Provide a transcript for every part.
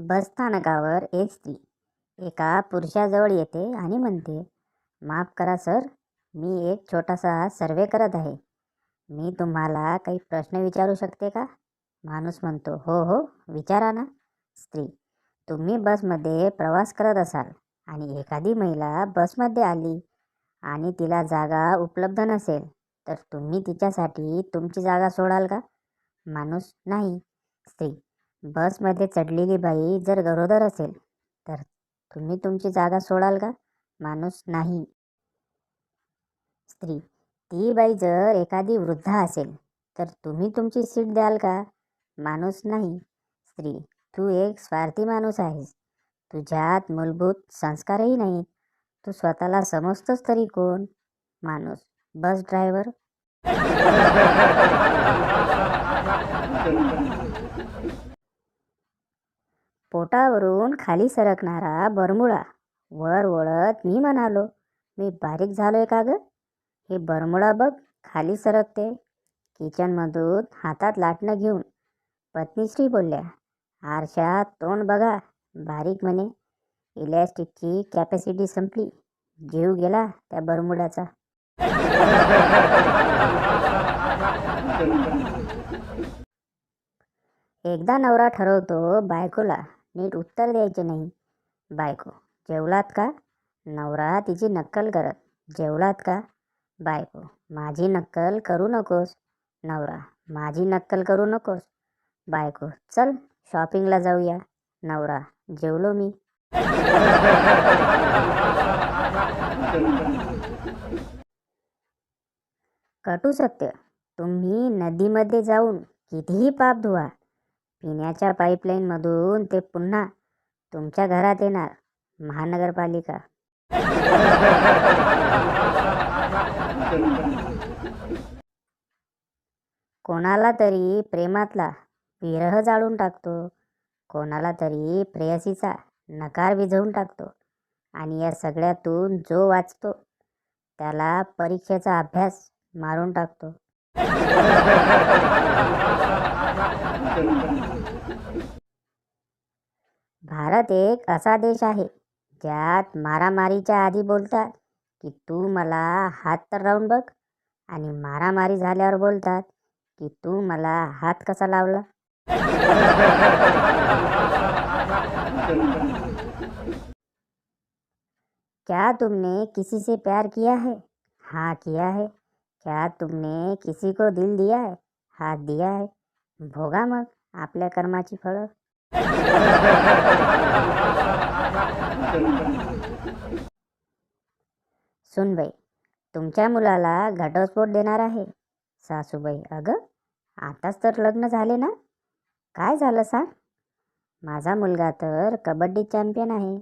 बस स्थानकावर एक स्त्री एका पुरुषाजवळ येते आणि म्हणते, माफ करा सर, मी एक छोटासा सर्वे करत आहे. मी तुम्हाला काही प्रश्न विचारू शकते का? माणूस म्हणतो, हो हो, विचारा ना. स्त्री, तुम्ही बसमध्ये प्रवास करत असाल आणि एखादी महिला बसमध्ये आली आणि तिला जागा उपलब्ध नसेल, तर तुम्ही तिच्यासाठी तुमची जागा सोडाल का? माणूस, नाही. स्त्री, बसमध्ये चढलेली बाई जर गरोदर असेल तर तुम्ही तुमची जागा सोडाल का? माणूस, नाही. स्त्री, ती बाई जर एखादी वृद्ध असेल तर तुम्ही तुमची सीट द्याल का? माणूस, नाही. स्त्री, तू एक स्वार्थी माणूस आहेस. तुझ्यात मूलभूत संस्कारही नाहीत. तू स्वतःला समजतोस तरी कोण? माणूस, बस ड्रायव्हर. पोटावरून खाली सरकणारा बरमुडा वर वळत मी म्हणालो, मी बारीक झालोय का ग? हे बरमुडा बघ, खाली सरकते. किचनमधून हातात लाटणं घेऊन पत्नीश्री बोलल्या, आरशात तोंड बघा. बारीक म्हणे. इलॅस्टिकची कॅपॅसिटी संपली. जीव गेला त्या बरमुड्याचा. एकदा नवरा ठरवतो बायकोला नीट उत्तर द्यायचे नाही. बायको, जेवलात का? नवरा तिची नक्कल करत, जेवलात का? बायको, माझी नक्कल करू नकोस. नवरा, माझी नक्कल करू नकोस. बायको, चल शॉपिंगला जाऊया. नवरा, जेवलो मी. कटू सत्य, तुम्ही नदीमध्ये जाऊन कितीही पाप धुवा, पिण्याच्या पाईपलाईनमधून ते पुन्हा तुमच्या घरात येणार. महानगरपालिका. कोणाला तरी प्रेमातला विरह जाळून टाकतो, कोणाला तरी प्रेयसीचा नकार विझवून टाकतो, आणि या सगळ्यातून जो वाचतो त्याला परीक्षेचा अभ्यास मारून टाकतो. भारत एक असा देश आहे ज्यात मारामारीच्या आधी बोलतात की तू मला हात तर लावून बघ, आणि मारामारी झाल्यावर बोलतात की तू मला हात कसा लावला. क्या तुमने किसी से प्यार किया है? हाँ किया है. क्या तुमने किसी को दिल दिया है? हात दिया है. भोगा मग आपल्या कर्माची फळं. सुनबाई, तुमच्या मुलाला घटस्फोट देणार आहे. सासूबाई, अगं आताच तर लग्न झाले ना, काय झालं सांग. माझा मुलगा तर कबड्डी चॅम्पियन आहे.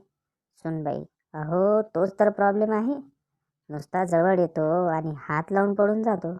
सुनबाई, अहो तोच तर प्रॉब्लेम आहे. नुसता जवळ येतो आणि हात लावून पडून जातो.